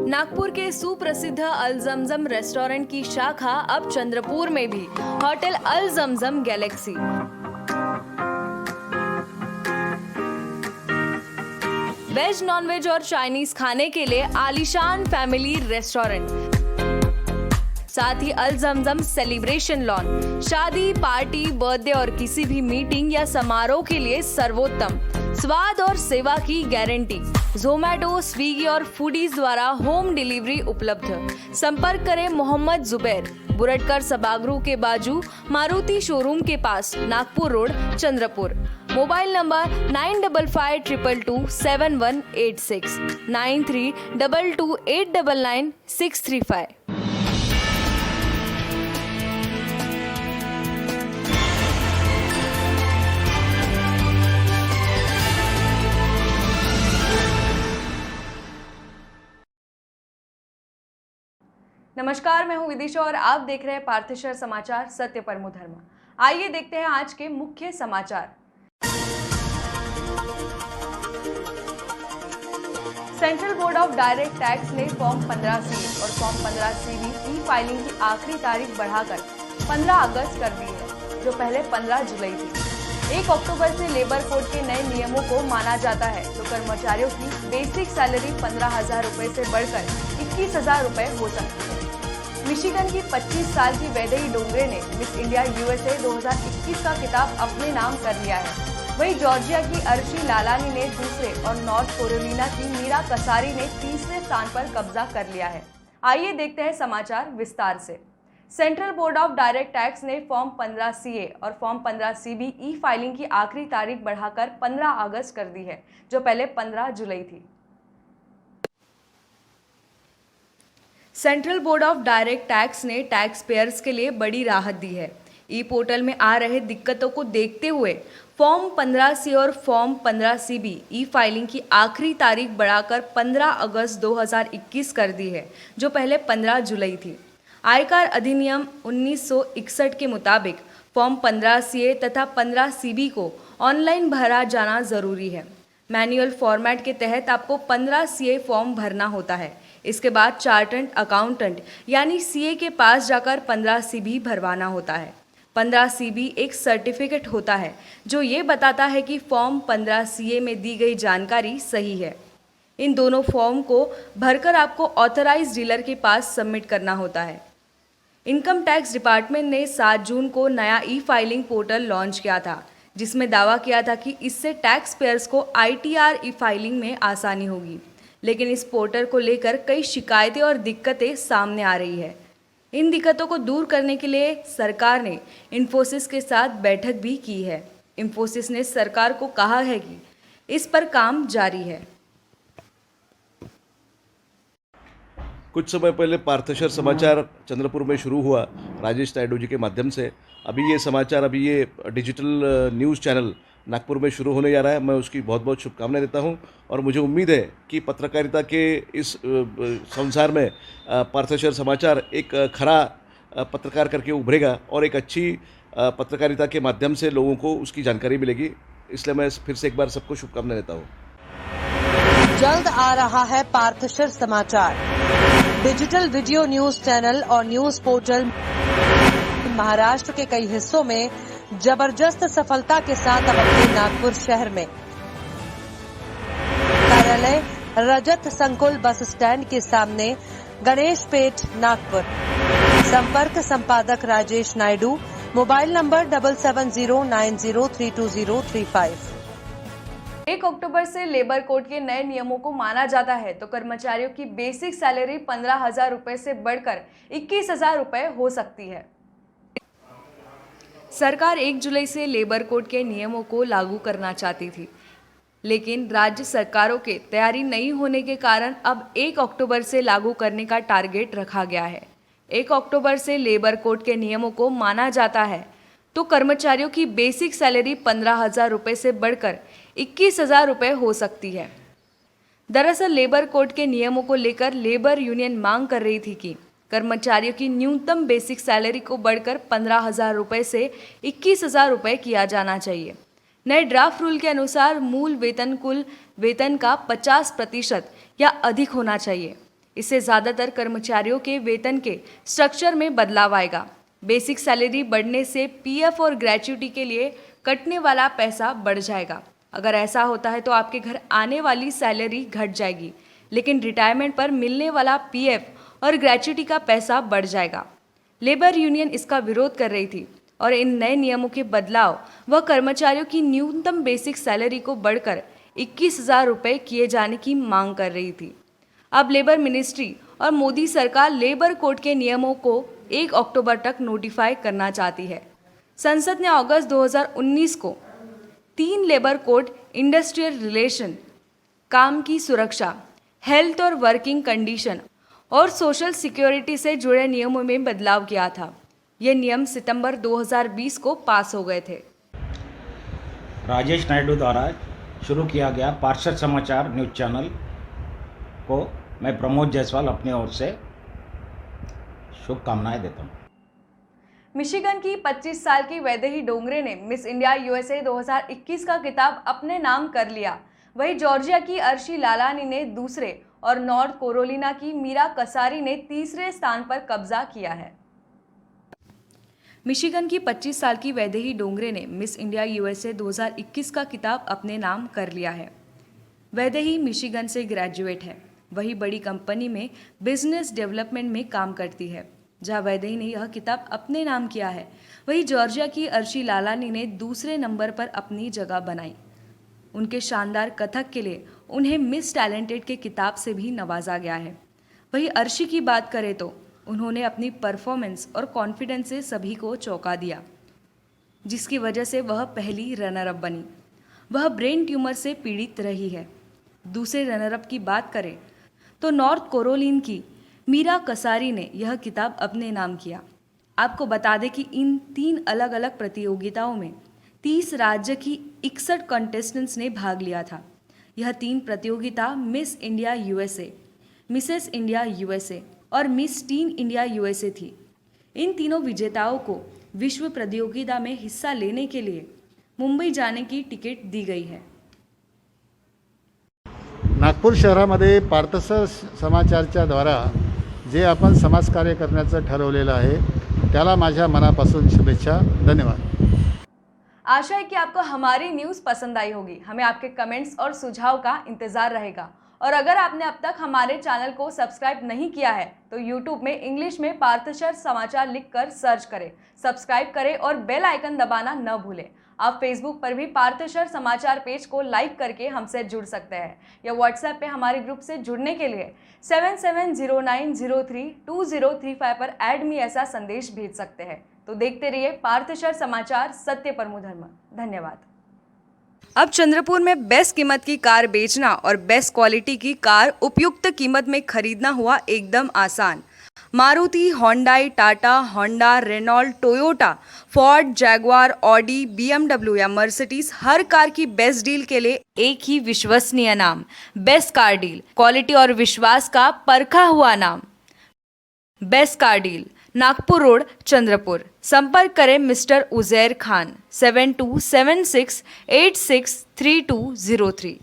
नागपुर के सुप्रसिद्ध अल जमजम रेस्टोरेंट की शाखा अब चंद्रपुर में भी, होटल अल जमजम गैलेक्सी। वेज, नॉनवेज और चाइनीज खाने के लिए आलीशान फैमिली रेस्टोरेंट, साथ ही अल जमजम सेलिब्रेशन लॉन, शादी, पार्टी, बर्थडे और किसी भी मीटिंग या समारोह के लिए सर्वोत्तम स्वाद और सेवा की गारंटी। जोमैटो, स्विगी और फूडीज द्वारा होम डिलीवरी उपलब्ध। संपर्क करें मोहम्मद जुबैर, बुरटकर सभागृह के बाजू, मारुति शोरूम के पास, Nagpur road, Chandrapur. Mobile number 9552227186 9322899635। नमस्कार, मैं हूं विदिशा और आप देख रहे हैं पार्थेश्वर समाचार सत्य परमो धर्म। आइए देखते हैं आज के मुख्य समाचार। Central board of direct tax ने फॉर्म 15C और फॉर्म 15CB ई फाइलिंग की आखिरी तारीख बढ़ाकर 15 अगस्त कर दी है, जो पहले 15 जुलाई थी। 1 अक्टूबर से लेबर कोड के नए नियमों को माना जाता है, तो कर्मचारियों की बेसिक सैलरी 15,000 रुपए से बढ़कर 21,000 रुपए हो सकती है। मिशिगन की 25 साल की वैदेही डोंगरे ने मिस इंडिया USA 2021 का खिताब अपने नाम कर लिया है। वहीं जॉर्जिया की अर्शी लालानी ने दूसरे और नॉर्थ कैरोलिना की मीरा कसारी ने तीसरे स्थान पर कब्जा कर लिया है। आइए देखते हैं समाचार विस्तार से। Central board of direct tax ने फॉर्म 15CA और फॉर्म 15CB ई फाइलिंग की आखिरी तारीख बढ़ाकर 15 अगस्त कर दी है, जो पहले 15 जुलाई थी। Central board of direct tax ने टैक्स पेयर्स के लिए बड़ी राहत दी है। ई पोर्टल में आ रहे दिक्कतों को देखते हुए फॉर्म 15C और फॉर्म 15CB ई फाइलिंग की आखिरी तारीख बढ़ाकर 15 अगस्त 2021 कर दी है, जो पहले 15 जुलाई थी। आयकर अधिनियम 1961 के मुताबिक फॉर्म 15CA तथा 15CB को ऑनलाइन भरा जाना जरूरी है। मैनुअल फॉर्मेट के तहत आपको 15CA फॉर्म भरना होता है। इसके बाद चार्टर्ड अकाउंटेंट यानी CA के पास जाकर 15CB भरवाना होता है। 15CB एक सर्टिफिकेट होता है जो ये बताता है कि फॉर्म 15CA में दी गई जानकारी सही है। इन दोनों फॉर्म को भरकर आपको ऑथराइज्ड डीलर के पास सबमिट करना होता है। इनकम टैक्स डिपार्टमेंट ने 7 जून को नया ई फाइलिंग पोर्टल लॉन्च किया था, जिसमें दावा किया था कि इससे टैक्स पेयर्स को ITR ई फाइलिंग में आसानी होगी। लेकिन इस पोर्टल को लेकर कई शिकायतें और दिक्कतें सामने आ रही है। इन दिक्कतों को दूर करने के लिए सरकार ने इन्फोसिस के साथ बैठक भी की है। इन्फोसिस ने सरकार को कहा है कि इस पर काम जारी है। कुछ समय पहले पार्थेश्वर समाचार चंद्रपुर में शुरू हुआ राजेश नायडू जी के माध्यम से। अभी ये डिजिटल न्यूज़ चैनल नागपुर में शुरू होने जा रहा है। मैं उसकी बहुत बहुत शुभकामनाएं देता हूं और मुझे उम्मीद है कि पत्रकारिता के इस संसार में पार्थेश्वर समाचार एक खरा पत्रकार करके उभरेगा और एक अच्छी पत्रकारिता के माध्यम से लोगों को उसकी जानकारी मिलेगी। इसलिए मैं फिर से एक बार सबको शुभकामनाएं देता हूँ। जल्द आ रहा है पार्थेश्वर समाचार, डिजिटल वीडियो न्यूज चैनल और न्यूज पोर्टल। महाराष्ट्र के कई हिस्सों में जबरदस्त सफलता के साथ अब अपने नागपुर शहर में कार्यालय रजत संकुल बस स्टैंड के सामने, गणेश पेठ, नागपुर। संपर्क संपादक राजेश नायडू, मोबाइल नंबर 7709032035। 1 अक्टूबर से लेबर कोड के नए नियमों को माना जाता है, तो कर्मचारियों की बेसिक सैलरी 15,000 रुपए से बढ़कर 21,000 रुपए हो सकती है। सरकार 1 जुलाई से लेबर कोड के नियमों को लागू करना चाहती थी, लेकिन राज्य सरकारों के तैयारी नहीं होने के कारण अब 1 अक्टूबर से लागू करने का टारगेट रखा गया है। 1 अक्टूबर से लेबर कोड के नियमों को माना जाता है, तो कर्मचारियों की बेसिक सैलरी 15,000 रुपए से बढ़कर 21,000 रुपए हो सकती है। दरअसल लेबर कोड के नियमों को लेकर लेबर यूनियन मांग कर रही थी कि कर्मचारियों की न्यूनतम बेसिक सैलरी को बढ़कर 15,000 रुपये से 21,000 रुपये किया जाना चाहिए। नए ड्राफ्ट रूल के अनुसार मूल वेतन कुल वेतन का 50% या अधिक होना चाहिए। इससे ज़्यादातर कर्मचारियों के वेतन के स्ट्रक्चर में बदलाव आएगा। बेसिक सैलरी बढ़ने से पीएफ और ग्रेच्युटी के लिए कटने वाला पैसा बढ़ जाएगा। अगर ऐसा होता है तो आपके घर आने वाली सैलरी घट जाएगी, लेकिन रिटायरमेंट पर मिलने वाला पीएफ और ग्रेच्युटी का पैसा बढ़ जाएगा। लेबर यूनियन इसका विरोध कर रही थी और इन नए नियमों के बदलाव व कर्मचारियों की न्यूनतम बेसिक सैलरी को बढ़कर 21,000 रुपये किए जाने की मांग कर रही थी। अब लेबर मिनिस्ट्री और मोदी सरकार लेबर कोड के नियमों को 1 अक्टूबर तक नोटिफाई करना चाहती है। संसद ने अगस्त 2019 को 3 लेबर कोड इंडस्ट्रियल रिलेशन, काम की सुरक्षा, हेल्थ और वर्किंग कंडीशन और सोशल सिक्योरिटी से जुड़े नियमों में बदलाव किया था। ये नियम सितंबर 2020 को पास हो गए थे। राजेश नायडू द्वारा शुरू किया गया पार्षद समाचार न्यूज चैनल को मैं प्रमोद जायसवाल अपनी ओर से शुभकामनाएं देता हूँ। मिशिगन की 25 साल की वैदेही डोंगरे ने मिस इंडिया यूएसए 2021 का खिताब अपने नाम कर लिया। वहीं जॉर्जिया की अर्शी लालानी ने दूसरे और नॉर्थ कैरोलिना की मीरा कसारी ने तीसरे स्थान पर कब्जा किया है। मिशिगन की 25 साल की वैदेही डोंगरे ने मिस इंडिया यूएसए 2021 का खिताब अपने नाम कर लिया है। वैदेही मिशिगन से ग्रेजुएट है। वही बड़ी कंपनी में बिजनेस डेवलपमेंट में काम करती है, जहां वैदेही ने यह खिताब अपने नाम किया है। वही जॉर्जिया की अर्शी लालानी ने दूसरे नंबर पर अपनी जगह बनाई। उनके शानदार कथक के लिए उन्हें मिस टैलेंटेड के खिताब से भी नवाजा गया है। वही अर्शी की बात करें तो उन्होंने अपनी परफॉर्मेंस और कॉन्फिडेंस से सभी को चौंका दिया, जिसकी वजह से वह पहली रनर अप बनी। वह ब्रेन ट्यूमर से पीड़ित रही है। दूसरे रनर अप की बात करें तो नॉर्थ कैरोलिना की मीरा कसारी ने यह खिताब अपने नाम किया। आपको बता दें कि इन 3 अलग अलग प्रतियोगिताओं में 30 राज्य की 61 कंटेस्टेंट्स ने भाग लिया था। यह 3 प्रतियोगिता miss India USA, Mrs India USA और मिस टीन इंडिया यूएसए थी। इन तीनों विजेताओं को विश्व प्रतियोगिता में हिस्सा लेने के लिए मुंबई जाने की तिकीट दी गई है। नागपूर शहरामध्ये पार्थसर समाचारच्या द्वारा जे आपण समाजकार्य करण्याचं ठरवलेलं आहे त्याला माझ्या मनापासून शुभेच्छा। धन्यवाद। आशा है कि आपको हमारी न्यूज़ पसंद आई होगी। हमें आपके कमेंट्स और सुझाव का इंतज़ार रहेगा। और अगर आपने अब तक हमारे चैनल को सब्सक्राइब नहीं किया है तो YouTube में इंग्लिश में पार्थसर समाचार लिखकर सर्च करें, सब्सक्राइब करें और बेल आइकन दबाना न भूलें। आप Facebook पर भी पार्थसर समाचार पेज को लाइक करके हमसे जुड़ सकते हैं या WhatsApp पे हमारे ग्रुप से जुड़ने के लिए 7709032035 पर ऐड मी ऐसा संदेश भेज सकते हैं। तो देखते रहिए पार्थसर समाचार, सत्य परमो धर्म। धन्यवाद। अब चंद्रपुर में बेस्ट कीमत की कार बेचना और बेस्ट क्वालिटी की कार उपयुक्त कीमत में खरीदना हुआ एकदम आसान। Maruti, Hyundai, Tata, Honda, Renault, Toyota, Ford, Jaguar, Audi, BMW या मर्सिडीज, हर कार की बेस्ट डील के लिए एक ही विश्वसनीय नाम, बेस्ट कार डील। क्वालिटी और विश्वास का परखा हुआ नाम, best car deal, Nagpur road, Chandrapur. संपर्क करें मिस्टर उजैर खान 7276863203।